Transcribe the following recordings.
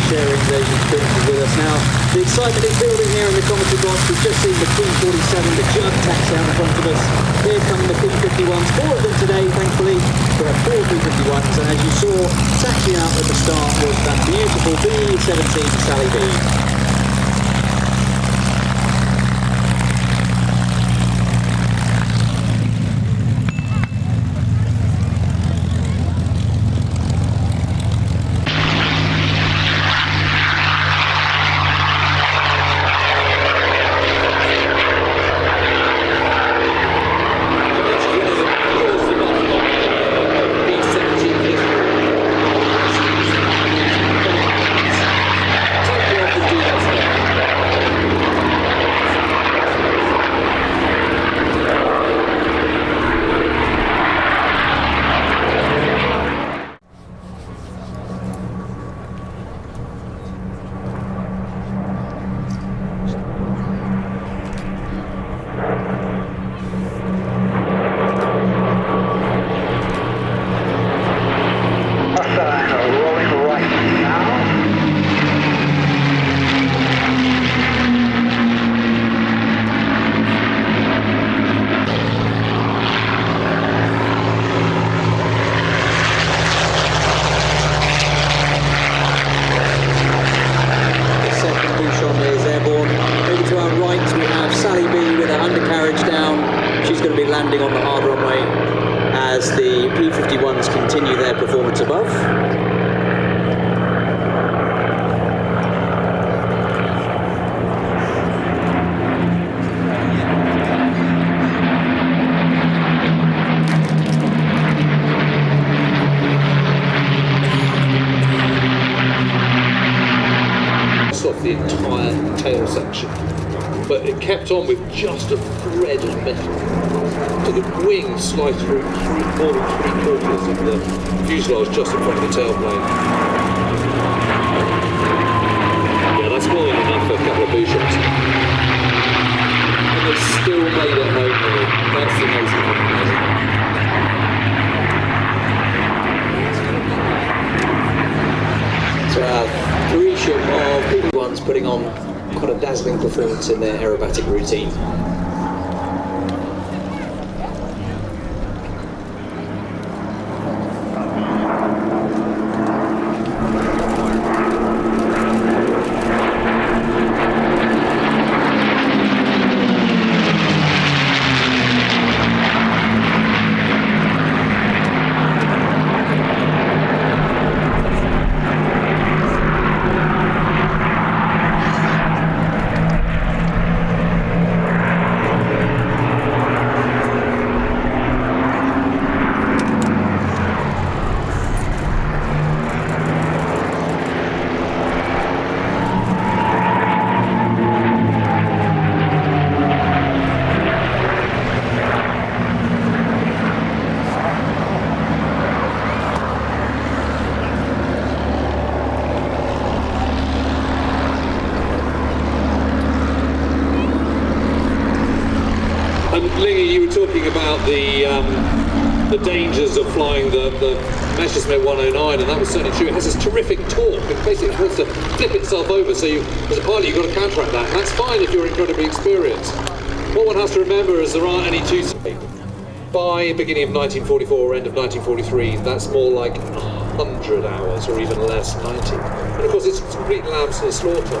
sharing those experiences with us. Now, the excitement is building here in the commentary box. We've just seen the P-47, the Jug taxi out in front of us. Here come the P-51s, 4 of them today, thankfully. There are 4 P-51s, and as you saw, taxiing out at the start was that beautiful B-17 Sally B. Landing on the hard runway as the P-51s continue their performance above. Off the entire tail section, but it kept on with just a thread of metal. So the wings sliced through more than 3/4 of the fuselage just in front of the tailplane. Yeah, that's more than enough for a couple of boo shots. And they still made it home with it. That's the amazing combination. So our 3 ship of P-51s putting on quite a dazzling performance in their aerobatic routine. You were talking about the dangers of flying the Messerschmitt 109, and that was certainly true. It has this terrific torque. It basically wants to flip itself over, so as a pilot you've got to counteract that, and that's fine if you're incredibly experienced. What one has to remember is there aren't any two. By beginning of 1944 or end of 1943, that's more like 100 hours or even less, 90. And of course it's complete lambs to the slaughter.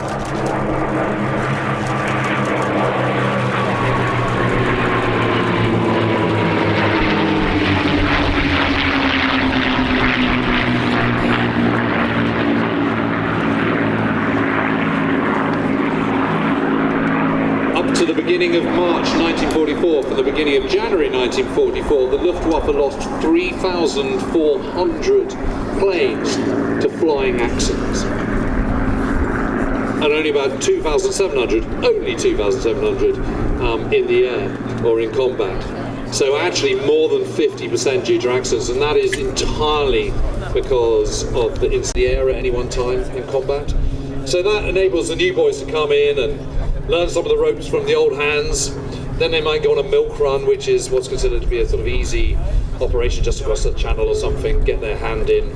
To the beginning of March 1944, from the beginning of January 1944, the Luftwaffe lost 3,400 planes to flying accidents. And only about 2,700, in the air or in combat. So actually more than 50% due to accidents, and that is entirely because of the air at any one time in combat. So that enables the new boys to come in and learn some of the ropes from the old hands. Then they might go on a milk run, which is what's considered to be a sort of easy operation just across the channel or something, get their hand in.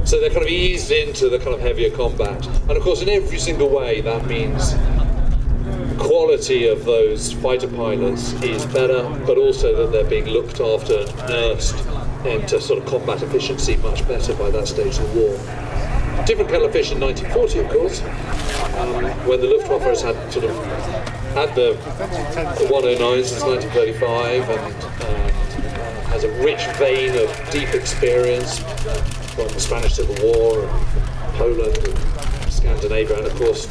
So they're kind of eased into the kind of heavier combat. And of course, in every single way, that means quality of those fighter pilots is better, but also that they're being looked after and nursed into sort of combat efficiency much better by that stage of the war. Different kettle of fish in 1940, of course, when the Luftwaffe has had sort of had the 109 since 1935 and has a rich vein of deep experience from the Spanish Civil War and Poland and Scandinavia, and of course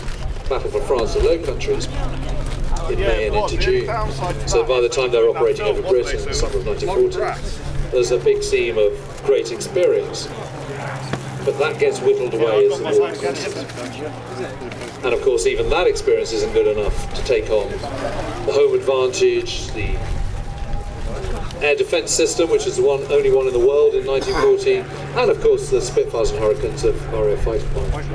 Battle for France, the Low Countries, in May and into June. So by the time they're operating over Britain in the summer of 1940, there's a big seam of great experience. But that gets whittled away as the war progresses. And of course, even that experience isn't good enough to take on the home advantage, the air defence system, which is the only one in the world in 1940, and of course the Spitfires and Hurricanes of RAF fighter pilots.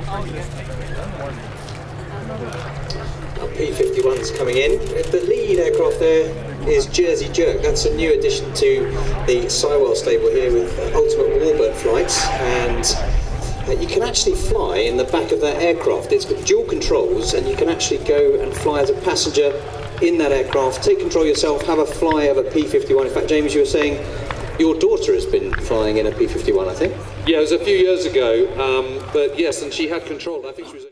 P-51's coming in. The lead aircraft there is Jersey Jerk. That's a new addition to the Sywell stable here with ultimate Warbird flights, and you can actually fly in the back of that aircraft. It's got dual controls, and you can actually go and fly as a passenger in that aircraft, take control yourself, have a fly of a P-51. In fact, James, you were saying your daughter has been flying in a P-51, I think? Yeah, it was a few years ago, but yes, and she had control. I think she was